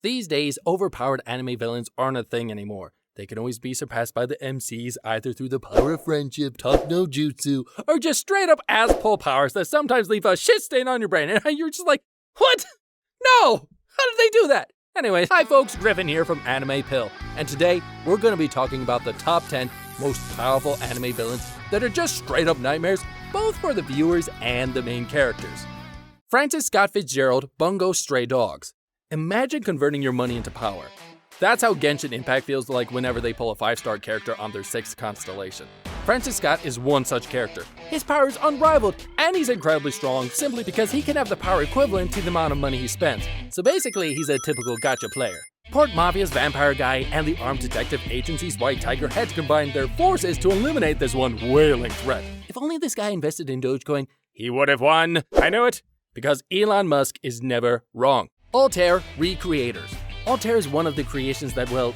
These days, overpowered anime villains aren't a thing anymore. They can always be surpassed by the MCs either through the power of friendship, top no jutsu, or just straight up ass-pull powers that sometimes leave a shit stain on your brain and you're just like, what? No! How did they do that? Anyway, hi folks, Griffin here from Animepill, and today we're going to be talking about the top 10 most powerful anime villains that are just straight up nightmares, both for the viewers and the main characters. Francis Scott Fitzgerald, Bungo Stray Dogs. Imagine converting your money into power. That's how Genshin Impact feels like whenever they pull a 5-star character on their 6th constellation. Francis Scott is one such character. His power is unrivaled, and he's incredibly strong simply because he can have the power equivalent to the amount of money he spends. So basically, he's a typical gacha player. Port Mafia's vampire guy and the armed detective agency's White Tiger had to combine their forces to eliminate this one wailing threat. If only this guy invested in Dogecoin, he would have won. I know it, because Elon Musk is never wrong. Altair Recreators. Altair is one of the creations that, well,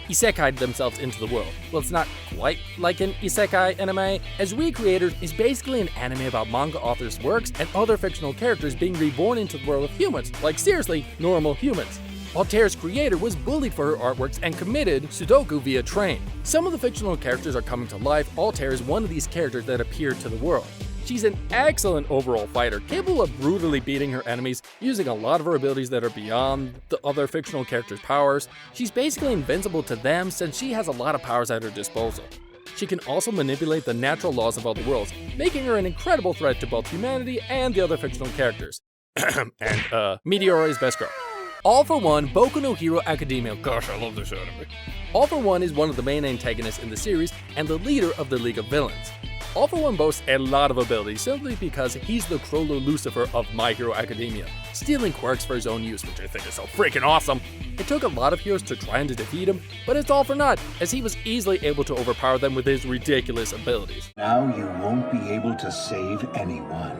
isekai'd themselves into the world. Well, it's not quite like an isekai anime, as Recreators is basically an anime about manga authors' works and other fictional characters being reborn into the world of humans, like seriously, normal humans. Altair's creator was bullied for her artworks and committed Sudoku via train. Some of the fictional characters are coming to life. Altair is one of these characters that appeared to the world. She's an excellent overall fighter, capable of brutally beating her enemies, using a lot of her abilities that are beyond the other fictional characters' powers. She's basically invincible to them since she has a lot of powers at her disposal. She can also manipulate the natural laws of other worlds, making her an incredible threat to both humanity and the other fictional characters. And, Meteora is best girl. All for One, Boku no Hero Academia. Gosh, I love this anime. All for One is one of the main antagonists in the series and the leader of the League of Villains. All for One boasts a lot of abilities simply because he's the Crollo Lucifer of My Hero Academia, stealing quirks for his own use, which I think is so freaking awesome. It took a lot of heroes to try and defeat him, but it's all for naught, as he was easily able to overpower them with his ridiculous abilities. Now you won't be able to save anyone.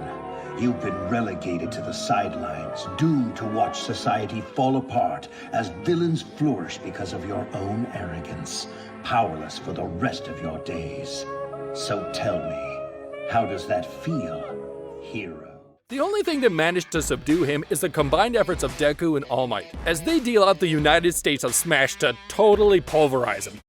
You've been relegated to the sidelines, doomed to watch society fall apart as villains flourish because of your own arrogance, powerless for the rest of your days. So tell me, how does that feel, hero? The only thing that managed to subdue him is the combined efforts of Deku and All Might, as they deal out the United States of Smash to totally pulverize him.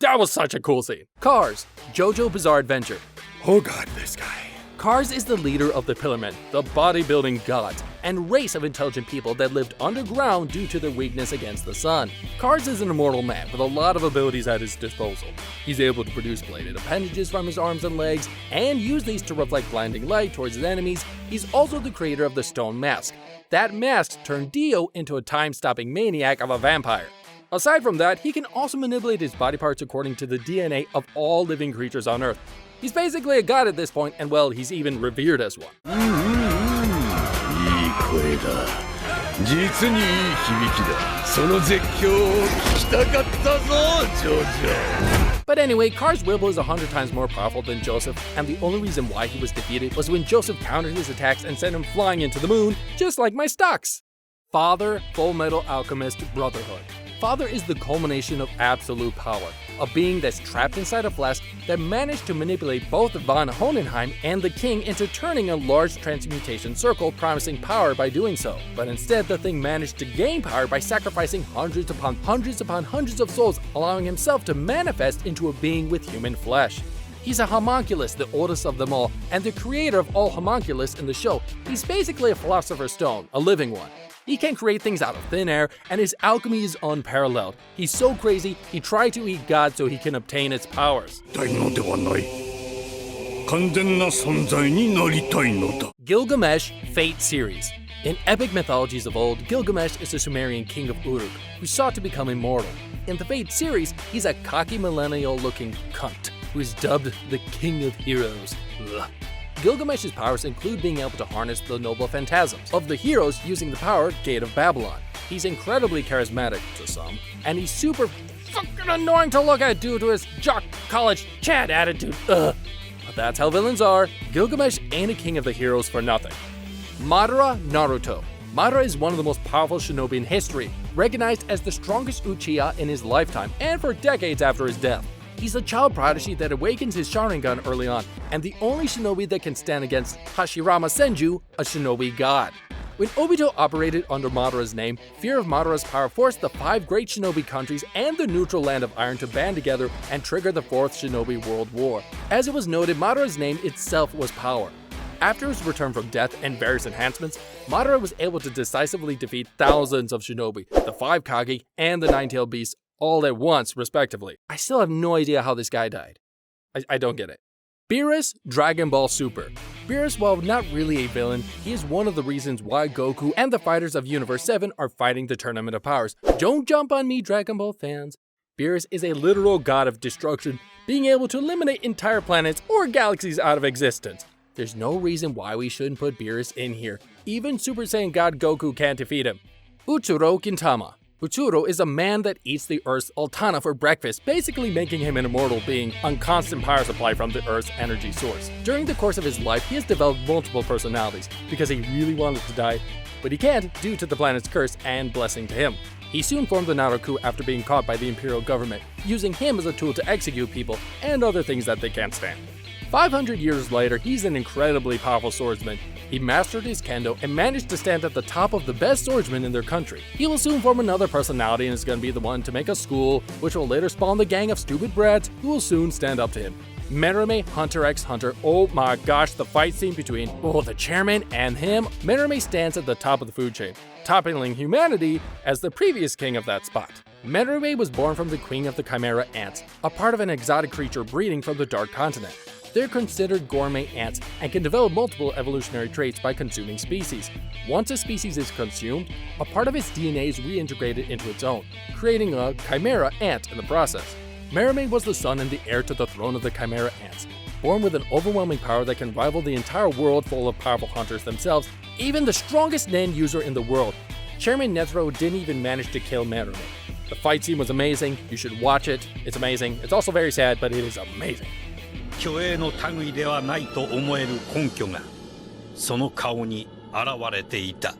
That was such a cool scene. Cars, JoJo Bizarre Adventure. Oh god, this guy. Cars is the leader of the Pillarmen, the bodybuilding gods, and race of intelligent people that lived underground due to their weakness against the sun. Cars is an immortal man with a lot of abilities at his disposal. He's able to produce bladed appendages from his arms and legs, and use these to reflect blinding light towards his enemies. He's also the creator of the Stone Mask. That mask turned Dio into a time-stopping maniac of a vampire. Aside from that, he can also manipulate his body parts according to the DNA of all living creatures on Earth. He's basically a god at this point, and well, he's even revered as one. But anyway, Cars Wibble is 100 times more powerful than Joseph, and the only reason why he was defeated was when Joseph countered his attacks and sent him flying into the moon, just like my stocks. Father, Full Metal Alchemist Brotherhood. Father is the culmination of absolute power, a being that's trapped inside a flask that managed to manipulate both von Hohenheim and the king into turning a large transmutation circle, promising power by doing so. But instead, the thing managed to gain power by sacrificing hundreds upon hundreds of souls, allowing himself to manifest into a being with human flesh. He's a homunculus, the oldest of them all, and the creator of all homunculus in the show. He's basically a philosopher's stone, a living one. He can create things out of thin air, and his alchemy is unparalleled. He's so crazy, he tried to eat God so he can obtain its powers. Gilgamesh Fate Series. In epic mythologies of old, Gilgamesh is a Sumerian king of Uruk, who sought to become immortal. In the Fate series, he's a cocky millennial-looking cunt, who is dubbed the King of Heroes. Ugh. Gilgamesh's powers include being able to harness the noble phantasms of the heroes using the power Gate of Babylon. He's incredibly charismatic to some, and he's super fucking annoying to look at due to his jock college Chad attitude. Ugh. But that's how villains are. Gilgamesh ain't a king of the heroes for nothing. Madara Naruto. Madara is one of the most powerful shinobi in history, recognized as the strongest Uchiha in his lifetime and for decades after his death. He's a child prodigy that awakens his Sharingan early on, and the only shinobi that can stand against Hashirama Senju, a shinobi god. When Obito operated under Madara's name, fear of Madara's power forced the 5 great shinobi countries and the neutral land of Iron to band together and trigger the 4th Shinobi World War. As it was noted, Madara's name itself was power. After his return from death and various enhancements, Madara was able to decisively defeat thousands of shinobi, the 5 Kage, and the 9-tailed beasts all at once, respectively. I still have no idea how this guy died. I don't get it. Beerus, Dragon Ball Super. Beerus, while not really a villain, he is one of the reasons why Goku and the fighters of Universe 7 are fighting the Tournament of Powers. Don't jump on me, Dragon Ball fans. Beerus is a literal god of destruction, being able to eliminate entire planets or galaxies out of existence. There's no reason why we shouldn't put Beerus in here. Even Super Saiyan God Goku can't defeat him. Utsuro Gintama. Utsuro is a man that eats the Earth's Ultana for breakfast, basically making him an immortal being on constant power supply from the Earth's energy source. During the course of his life, he has developed multiple personalities because he really wanted to die, but he can't due to the planet's curse and blessing to him. He soon formed the Naruku after being caught by the Imperial government, using him as a tool to execute people and other things that they can't stand. 500 years later, he's an incredibly powerful swordsman. He mastered his kendo and managed to stand at the top of the best swordsmen in their country. He will soon form another personality and is going to be the one to make a school, which will later spawn the gang of stupid brats who will soon stand up to him. Merueme Hunter x Hunter, oh my gosh, the fight scene between the chairman and him. Merueme stands at the top of the food chain, toppling humanity as the previous king of that spot. Merueme was born from the queen of the Chimera ants, a part of an exotic creature breeding from the Dark Continent. They're considered gourmet ants and can develop multiple evolutionary traits by consuming species. Once a species is consumed, a part of its DNA is reintegrated into its own, creating a chimera ant in the process. Merueme was the son and the heir to the throne of the chimera ants, born with an overwhelming power that can rival the entire world full of powerful hunters themselves, even the strongest Nen user in the world. Chairman Nethro didn't even manage to kill Merueme. The fight scene was amazing, you should watch it, it's amazing. It's also very sad, but it is amazing. 虚栄の類ではないと思える根拠がその顔に現れていた。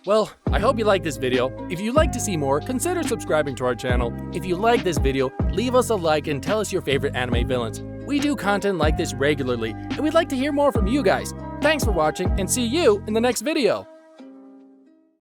Well, I hope you liked this video. If you'd like to see more, consider subscribing to our channel. If you like this video, leave us a like and tell us your favorite anime villains. We do content like this regularly, and we'd like to hear more from you guys. Thanks for watching, and see you in the next video!